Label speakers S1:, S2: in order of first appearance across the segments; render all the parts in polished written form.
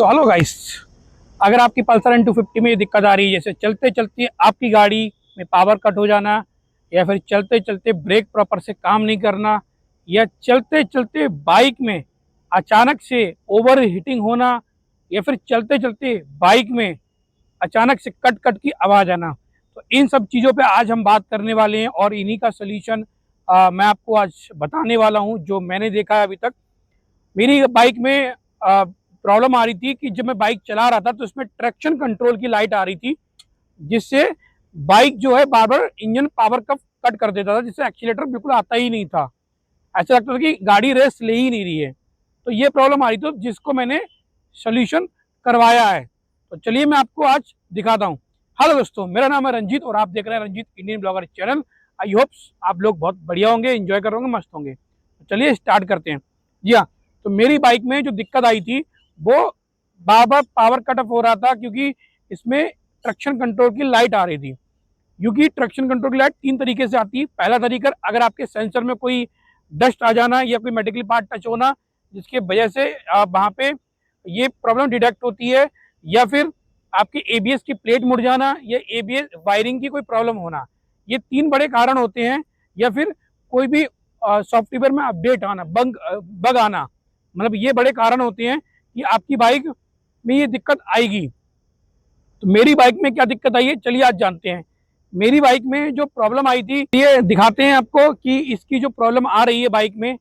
S1: तो hello guys, अगर आपकी पल्सर N250 में ये दिक्कत आ रही है, जैसे चलते चलते आपकी गाड़ी में पावर कट हो जाना, या फिर चलते चलते ब्रेक प्रॉपर से काम नहीं करना, या चलते चलते बाइक में अचानक से ओवर हीटिंग होना, या फिर चलते चलते बाइक में अचानक से कट कट की आवाज़ आना, तो इन सब चीज़ों पे आज हम बात करने वाले हैं और इन्हीं का सोल्यूशन मैं आपको आज बताने वाला हूँ, जो मैंने देखा है अभी तक। मेरी बाइक में प्रॉब्लम आ रही थी कि जब मैं बाइक चला रहा था तो इसमें ट्रैक्शन कंट्रोल की लाइट आ रही थी, जिससे बाइक जो है बार बार इंजन पावर कट कर देता था, जिससे एक्सीलेटर बिल्कुल आता ही नहीं था। ऐसा लगता था कि गाड़ी रेस ले ही नहीं रही है। तो ये प्रॉब्लम आ रही थी, जिसको मैंने सोल्यूशन करवाया है। तो चलिए मैं आपको आज दिखाता हूँ। हेलो दोस्तों, मेरा नाम है रंजीत और आप देख रहे हैं Ranjit Indian blogger channel. I hopes आप लोग बहुत बढ़िया होंगे, एंजॉय कर होंगे, मस्त होंगे। तो चलिए स्टार्ट करते हैं। जी हाँ, तो मेरी बाइक में जो दिक्कत आई थी वो बार बार पावर कट ऑफ हो रहा था, क्योंकि इसमें ट्रैक्शन कंट्रोल की लाइट आ रही थी। क्योंकि ट्रैक्शन कंट्रोल की लाइट तीन तरीके से आती है। पहला तरीका, अगर आपके सेंसर में कोई डस्ट आ जाना या कोई मेडिकल पार्ट टच होना, जिसकी वजह से वहाँ पे ये प्रॉब्लम डिटेक्ट होती है, या फिर आपकी एबीएस की प्लेट मुड़ जाना, या एबीएस वायरिंग की कोई प्रॉब्लम होना। ये तीन बड़े कारण होते हैं। या फिर कोई भी सॉफ्टवेयर में अपडेट आना, बग आना, मतलब ये बड़े कारण होते हैं कि आपकी बाइक में ये दिक्कत आएगी। तो मेरी बाइक में क्या दिक्कत आई है, चलिए आज जानते हैं। मेरी बाइक में जो प्रॉब्लम आई थी, ये दिखाते हैं आपको कि इसकी जो प्रॉब्लम आ रही है बाइक में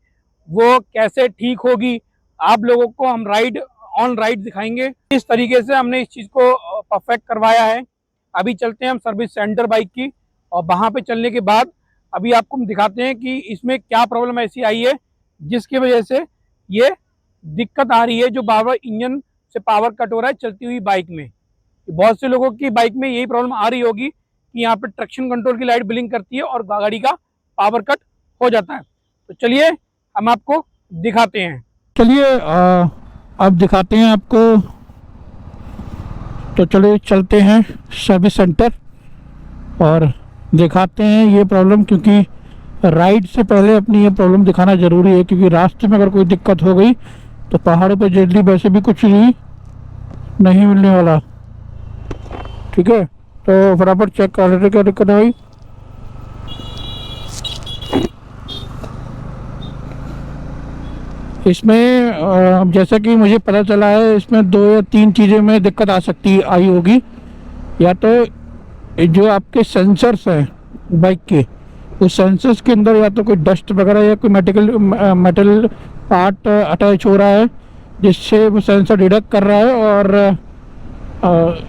S1: वो कैसे ठीक होगी। आप लोगों को हम ऑन राइड दिखाएंगे। इस तरीके से हमने इस चीज़ को परफेक्ट करवाया है। अभी चलते हैं हम सर्विस सेंटर बाइक की, और वहाँ पे चलने के बाद अभी आपको हम दिखाते हैं कि इसमें क्या प्रॉब्लम ऐसी आई है जिसकी वजह से ये दिक्कत आ रही है, जो बार बार इंजन से पावर कट हो रहा है चलती हुई बाइक में। बहुत से लोगों की बाइक में यही प्रॉब्लम आ रही होगी कि यहाँ पे ट्रैक्शन कंट्रोल की लाइट ब्लिंक करती है और गाड़ी का पावर कट हो जाता है। तो चलिए हम आपको दिखाते हैं।
S2: चलिए अब दिखाते हैं आपको। तो चलिए चलते हैं सर्विस सेंटर और दिखाते हैं ये प्रॉब्लम, क्योंकि राइड से पहले अपनी ये प्रॉब्लम दिखाना ज़रूरी है। क्योंकि रास्ते में अगर कोई दिक्कत हो गई तो पहाड़ों पर जल्दी वैसे भी कुछ नहीं मिलने वाला। ठीक है, तो फटाफट चेक कर लेते क्या दिक्कत है भाई। इसमें जैसा कि मुझे पता चला है, इसमें 2 या 3 चीज़ें में दिक्कत आ सकती आई होगी। या तो जो आपके सेंसर्स हैं बाइक के, उस सेंसर्स के अंदर या तो कोई डस्ट वगैरह या कोई मेटल पार्ट अटैच हो रहा है, जिससे वो सेंसर डिटेक्ट कर रहा है और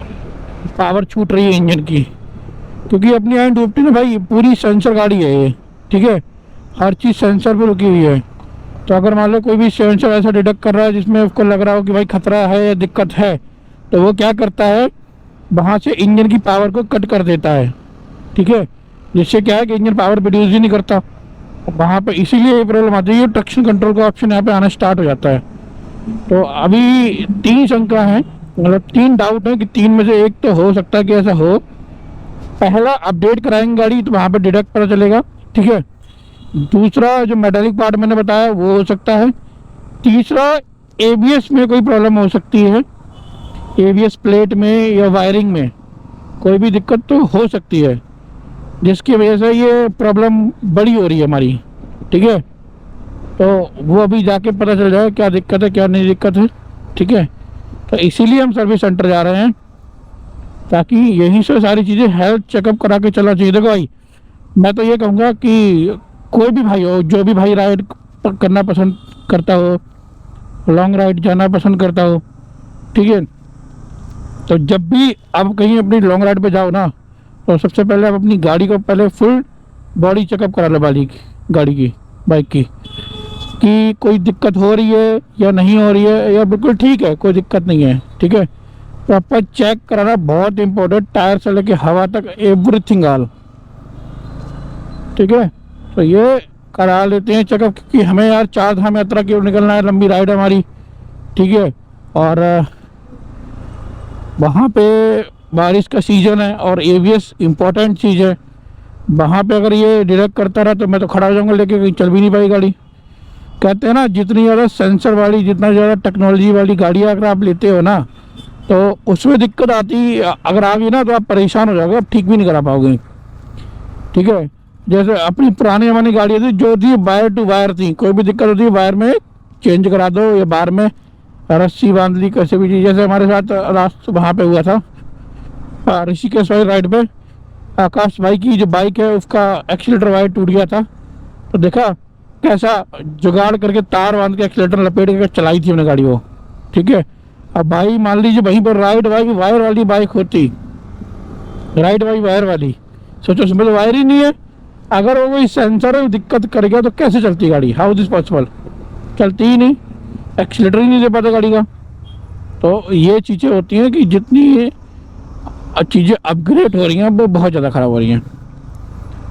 S2: पावर छूट रही है इंजन की। क्योंकि अपनी N250 ना भाई पूरी सेंसर गाड़ी है ये। ठीक है, हर चीज़ सेंसर पे रुकी हुई है। तो अगर मान लो कोई भी सेंसर ऐसा डिटेक्ट कर रहा है जिसमें उसको लग रहा हो कि भाई खतरा है या दिक्कत है, तो वो क्या करता है, वहाँ से इंजन की पावर को कट कर देता है। ठीक है, जिससे क्या है कि इंजन पावर प्रोड्यूस ही नहीं करता वहाँ पे। इसीलिए ये प्रॉब्लम आती है। ट्रैक्शन कंट्रोल का ऑप्शन यहाँ पे आना स्टार्ट हो जाता है। तो अभी 3 शंका हैं, मतलब 3 डाउट है कि 3 में से एक तो हो सकता है कि ऐसा हो। पहला, अपडेट कराएंगे गाड़ी तो वहाँ पे डिटेक्ट पता चलेगा। ठीक है, दूसरा जो मेटालिक पार्ट मैंने बताया वो हो सकता है। तीसरा, एबीएस में कोई प्रॉब्लम हो सकती है, एबीएस प्लेट में या वायरिंग में कोई भी दिक्कत तो हो सकती है, जिसकी वजह से ये प्रॉब्लम बड़ी हो रही है हमारी। ठीक है, तो वो अभी जाके पता चल जाएगा क्या दिक्कत है क्या नहीं दिक्कत है। ठीक है, तो इसीलिए हम सर्विस सेंटर जा रहे हैं, ताकि यहीं से सारी चीज़ें हेल्थ चेकअप करा के चलना चाहिए। देखो भाई, मैं तो ये कहूँगा कि कोई भी भाई हो, जो भी भाई राइड करना पसंद करता हो, लॉन्ग राइड जाना पसंद करता हो, ठीक है, तो जब भी आप कहीं अपनी लॉन्ग राइड पे जाओ ना, तो सबसे पहले आप अपनी गाड़ी को पहले फुल बॉडी चेकअप करा लो, गाड़ी की, बाइक की, कि कोई दिक्कत हो रही है या नहीं हो रही है, या बिल्कुल ठीक है, कोई दिक्कत नहीं है। ठीक है, प्रॉपर चेक कराना बहुत इंपॉर्टेंट, टायर से लेके हवा तक एवरीथिंग ऑल। ठीक है, तो ये करा लेते हैं चेकअप, क्योंकि हमें यार 4 धाम यात्रा की ओर निकलना है, लंबी राइड हमारी। ठीक है, और वहाँ पे बारिश का सीज़न है और एबीएस इम्पोर्टेंट चीज़ है। वहाँ पे अगर ये डिटेक्ट करता रहा तो मैं तो खड़ा हो जाऊँगा लेके, कहीं चल भी नहीं पाई गाड़ी। कहते हैं ना, जितनी ज़्यादा सेंसर वाली, जितना ज़्यादा टेक्नोलॉजी वाली गाड़ियाँ अगर आप लेते हो ना, तो उसमें दिक्कत आती, अगर आ गई ना तो आप परेशान हो जाओगे, आप ठीक भी नहीं करा पाओगे। ठीक है, जैसे अपनी पुरानी ज़माने गाड़ियाँ थी जो थी वायर टू वायर थी, कोई भी दिक्कत होती है वायर में चेंज करा दो या बाहर में रस्सी बांध ली कैसे भी चीज़। जैसे हमारे साथ रास्ते वहाँ पे हुआ था, ऋषिकेश वाली राइड पे आकाश भाई की जो बाइक है उसका एक्सीलेटर वायर टूट गया था। तो देखा कैसा जुगाड़ करके तार बांध के एक्सीलेटर लपेट के चलाई थी हमने गाड़ी वो। ठीक है, अब भाई मान लीजिए वहीं पर राइड वायर वाली बाइक होती, राइड वायर वाली, सोचो उसमें तो वायर ही नहीं है, अगर वो कोई सेंसर है दिक्कत कर गया तो कैसे चलती गाड़ी, हाउ दिस पॉसिबल, चलती ही नहीं, एक्सीलेटर ही नहीं दे पाता गाड़ी का। तो ये चीज़ें होती हैं कि जितनी चीज़ें अपग्रेड हो रही हैं वो बहुत ज़्यादा ख़राब हो रही हैं।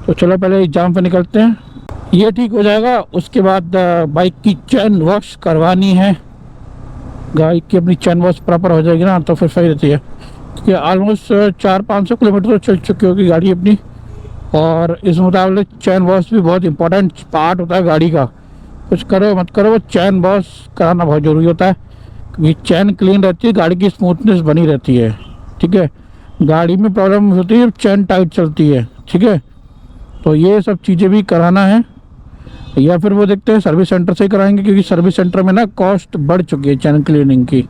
S2: तो चलो पहले एग्जाम पे निकलते हैं, ये ठीक हो जाएगा, उसके बाद बाइक की चैन वॉश करवानी है। गाड़ी की अपनी चैन वॉश प्रॉपर हो जाएगी ना तो फिर सही रहती है, क्योंकि ऑलमोस्ट 400-500 किलोमीटर तो चल चुकी होगी गाड़ी अपनी। और इस मुताबिक चैन वॉश भी बहुत इंपॉर्टेंट पार्ट होता है गाड़ी का, कुछ करो मत करो वो चैन वॉश कराना बहुत ज़रूरी होता है, क्योंकि चैन क्लीन रहती है, गाड़ी की स्मूथनेस बनी रहती है। ठीक है, गाड़ी में प्रॉब्लम होती है चैन टाइट चलती है। ठीक है, तो ये सब चीज़ें भी कराना है, या फिर वो देखते हैं सर्विस सेंटर से ही कराएंगे, क्योंकि सर्विस सेंटर में ना कॉस्ट बढ़ चुकी है चैन क्लीनिंग की।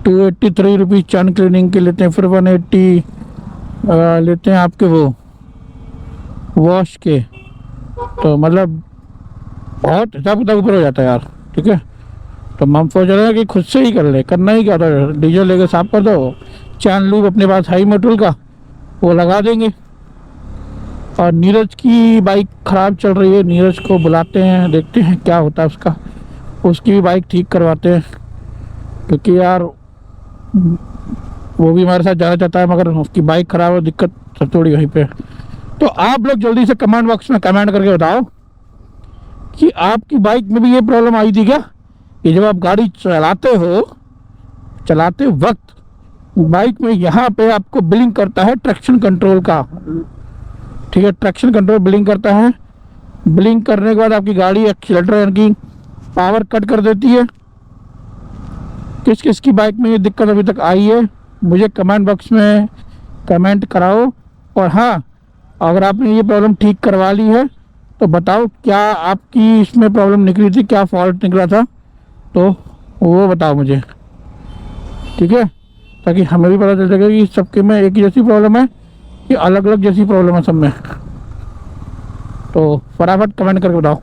S2: 283 रुपीज़ चैन क्लीनिंग के लेते हैं, फिर 180 लेते हैं आपके वो वॉश के। तो मतलब बहुत हिसाब किताब ऊपर हो जाता है यार। ठीक है, तो हम सोच रहे हैं कि खुद से ही कर ले, करना ही क्या था, डीजल लेके साफ कर दो, चैन लूब अपने पास हाई मेटल का वो लगा देंगे। और नीरज की बाइक ख़राब चल रही है, नीरज को बुलाते हैं, देखते हैं क्या होता है उसका, उसकी भी बाइक ठीक करवाते हैं, क्योंकि यार वो भी हमारे साथ जाना चाहता है मगर उसकी बाइक ख़राब है, दिक्कत सब थोड़ी वहीं पे। तो आप लोग जल्दी से कमेंट बॉक्स में कमेंट करके बताओ कि आपकी बाइक में भी ये प्रॉब्लम आई थी क्या, कि जब आप गाड़ी चलाते वक्त बाइक में यहाँ पे आपको ब्लिंक करता है ट्रैक्शन कंट्रोल का। ठीक है, ट्रैक्शन कंट्रोल ब्लिंक करता है, ब्लिंक करने के बाद आपकी गाड़ी एक्सीलेटर यानी कि पावर कट कर देती है। किस किस की बाइक में ये दिक्कत अभी तक आई है मुझे कमेंट बॉक्स में कमेंट कराओ। और हाँ, अगर आपने ये प्रॉब्लम ठीक करवा ली है तो बताओ क्या आपकी इसमें प्रॉब्लम निकली थी, क्या फॉल्ट निकला था, तो वो बताओ मुझे। ठीक है, ताकि हमें भी पता चल सके कि सबके में एक ही जैसी प्रॉब्लम है कि अलग अलग जैसी प्रॉब्लम है सब में। तो फटाफट कमेंट करके बताओ।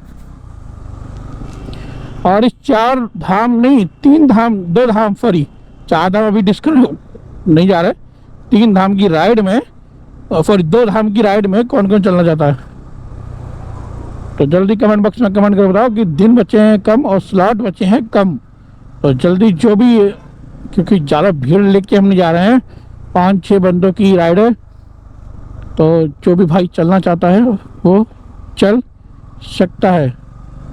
S2: और इस 4 धाम नहीं 3 धाम 2 धाम सॉरी 4 धाम अभी डिस्कस नहीं जा रहे, 3 धाम की राइड में सॉरी 2 धाम की राइड में कौन कौन चलना चाहता है, तो जल्दी कमेंट बॉक्स में कमेंट करके बताओ कि दिन बचे हैं कम और स्लॉट बचे हैं कम। तो जल्दी जो भी, क्योंकि ज़्यादा भीड़ लेके हम नहीं जा रहे हैं, 5-6 बंदों की राइड है, तो जो भी भाई चलना चाहता है वो चल सकता है।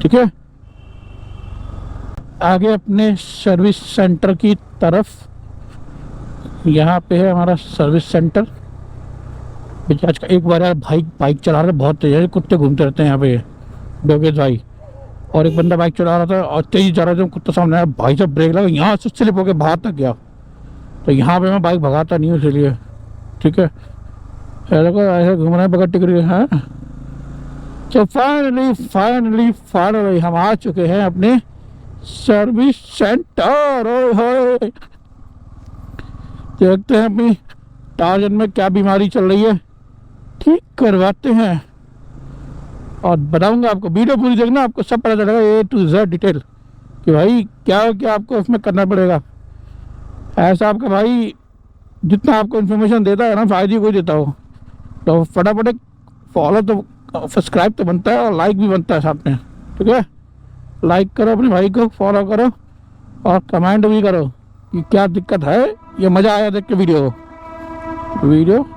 S2: ठीक है, आगे अपने सर्विस सेंटर की तरफ, यहाँ पे है हमारा सर्विस सेंटर। आज का एक बार यार भाई बाइक चला रहे बहुत तेज है, कुत्ते घूमते रहते हैं यहाँ पे योगेश भाई, और एक बंदा बाइक चला रहा था और तेज जा रहा था, कुत्ता सामने आया, भाई साहब ब्रेक लगा, यहाँ से स्लिप होकर बाहर तक गया। तो यहाँ पे मैं बाइक भगाता नहीं हूँ इसलिए। ठीक है, ऐसे घूम रहे हैं बगैर टिकट है। तो फाइनली हम आ चुके हैं अपने सर्विस सेंटर। देखते हैं अपनी टार्जन में क्या बीमारी चल रही है, ठीक करवाते हैं और बताऊंगा आपको। वीडियो पूरी देखना, आपको सब पता चलेगा A to Z डिटेल कि भाई क्या क्या आपको उसमें करना पड़ेगा। ऐसा आपका भाई जितना आपको इन्फॉर्मेशन देता है ना, फायदे कोई देता हो, तो फटाफट फॉलो तो सब्सक्राइब तो बनता है और लाइक भी बनता है साथ में। ठीक है, लाइक करो अपने भाई को, फॉलो करो और कमेंट भी करो कि क्या दिक्कत है, ये मज़ा आया देख के वीडियो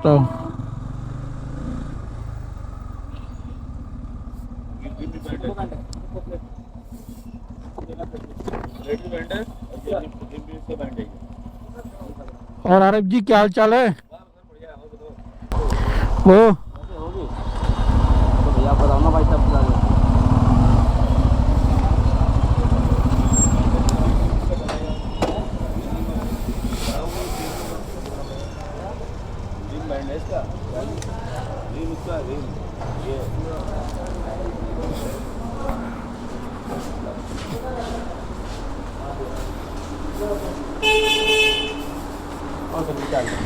S2: तो और आरिफ जी क्या हाल चाल है? वो
S3: भैया बताओ ना भाई साहब,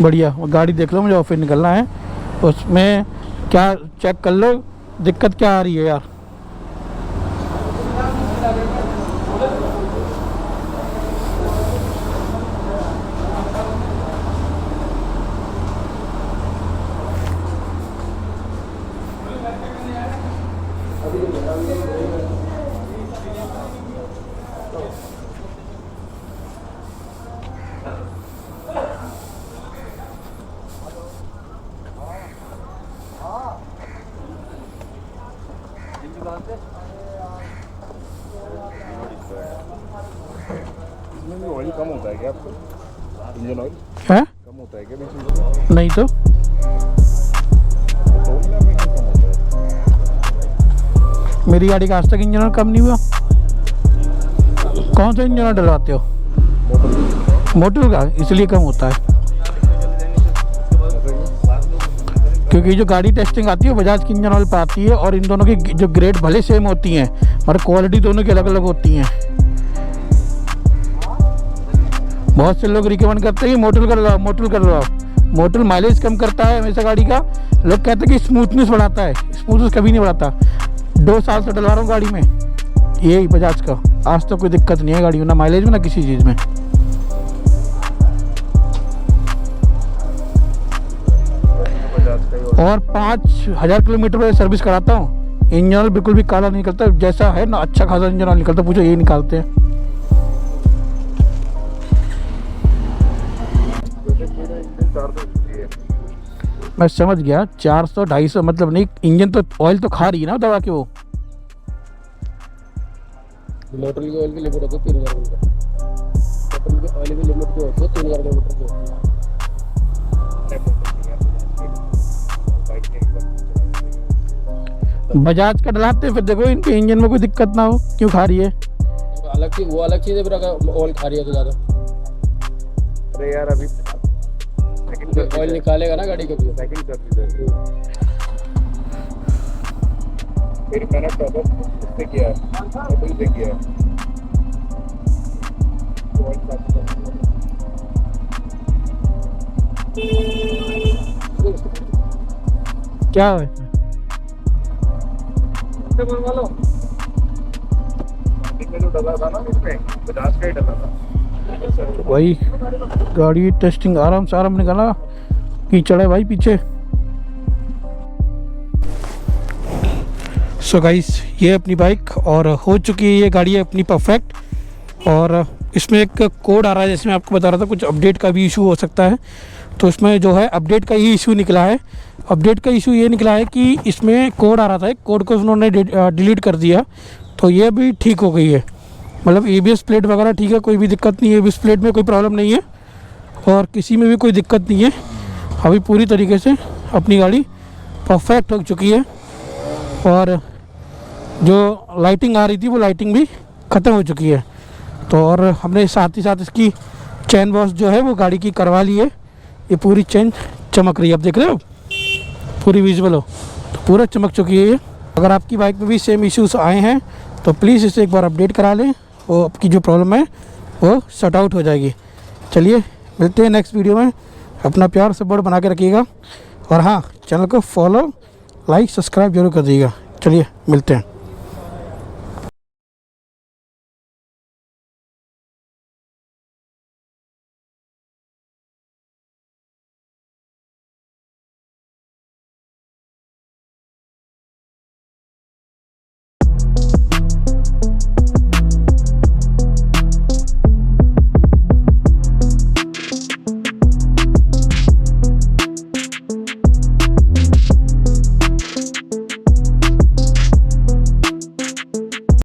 S2: बढ़िया। वो गाड़ी देख लो, मुझे ऑफिस निकलना है, उसमें क्या चेक कर लो दिक्कत क्या आ रही है यार।
S3: इसमें भी ऑयल कम होता है क्या आपको? इंजन ऑयल
S2: है
S3: कम होता है क्या बीच में?
S2: नहीं तो
S3: पेट्रोल में कम होता है।
S2: मेरी गाड़ी का आज तक इंजन ऑयल कम नहीं हुआ। कौन सा इंजन ऑयल डलवाते हो? मोटर का, इसलिए कम होता है। क्योंकि जो गाड़ी टेस्टिंग आती है वो बजाज की इंजन ऑयल पर आती है, और इन दोनों की जो ग्रेड भले सेम होती हैं पर क्वालिटी दोनों की अलग अलग होती हैं। बहुत से लोग रिकमेंड करते हैं कि मोटर करवाओ, मोटर करवाओ। मोटर माइलेज कम करता है हमेशा गाड़ी का। लोग कहते हैं कि स्मूथनेस बढ़ाता है, स्मूथनेस कभी नहीं बढ़ाता। 2 साल से डलवा रहा हूँ गाड़ी में यही बजाज का, आज तक कोई दिक्कत नहीं है गाड़ी में, ना माइलेज में ना किसी चीज़ में। और 5000 किलोमीटर पर सर्विस कराता हूँ। इंजन ऑयल बिल्कुल भी काला नहीं निकलता, जैसा है ना अच्छा खासा इंजन ऑयल निकलता, पूछो यही निकालते हैं। मैं समझ गया, 400-250 मतलब नहीं, इंजन तो ऑयल तो खा रही है ना दबा के। वो
S4: मोटर की ऑयल की लिमिट होती है 3000 किलोमीटर। मोटर की ऑयल की लिमिट जो होती है 3000 किलोमीटर की होती है।
S2: बजाज का डलाते फिर देखो इनके इंजन में कोई दिक्कत ना हो, क्यों खा रही है।
S4: अलग चीज, वो अलग चीज़ है, फिर अगर ऑयल खा रही है तो ज़्यादा।
S3: अरे यार अभी
S4: ऑयल निकालेगा ना गाड़ी का भी।
S3: सेकंड सर्विस है। फिर मैंने टॉप अप से किया है, मोटर से किया है। ऑयल काफी कम
S2: क्या है
S3: में जो डला था ना, इसमें बजाज का ही डला था।
S2: वही गाड़ी टेस्टिंग आराम से आराम निकाला, कीचड़ है भाई पीछे। सो गाइस, ये अपनी बाइक और हो चुकी है ये गाड़ी है अपनी परफेक्ट। और इसमें एक कोड आ रहा है, जैसे मैं आपको बता रहा था कुछ अपडेट का भी इशू हो सकता है, तो इसमें जो है अपडेट का ही इशू निकला है। अपडेट का इशू ये निकला है कि इसमें कोड आ रहा था, एक कोड को उन्होंने डिलीट कर दिया, तो ये भी ठीक हो गई है। मतलब ABS प्लेट वगैरह ठीक है, कोई भी दिक्कत नहीं है, ABS प्लेट में कोई प्रॉब्लम नहीं है और किसी में भी कोई दिक्कत नहीं है। अभी पूरी तरीके से अपनी गाड़ी परफेक्ट हो चुकी है और जो लाइटिंग आ रही थी वो लाइटिंग भी ख़त्म हो चुकी है। तो और हमने साथ ही साथ इसकी चैन वॉश जो है वो गाड़ी की करवा ली है। ये पूरी चैन चमक रही है, आप देख रहे हो, पूरी विजुअल हो, तो पूरा चमक चुकी है ये। अगर आपकी बाइक में भी सेम इश्यूज आए हैं तो प्लीज़ इसे एक बार अपडेट करा लें, वो आपकी जो प्रॉब्लम है वो सॉर्ट आउट हो जाएगी। चलिए मिलते हैं नेक्स्ट वीडियो में। अपना प्यार सपोर्ट बना के रखिएगा और हाँ, चैनल को फॉलो, लाइक, सब्सक्राइब जरूर कर दीजिएगा। चलिए मिलते हैं।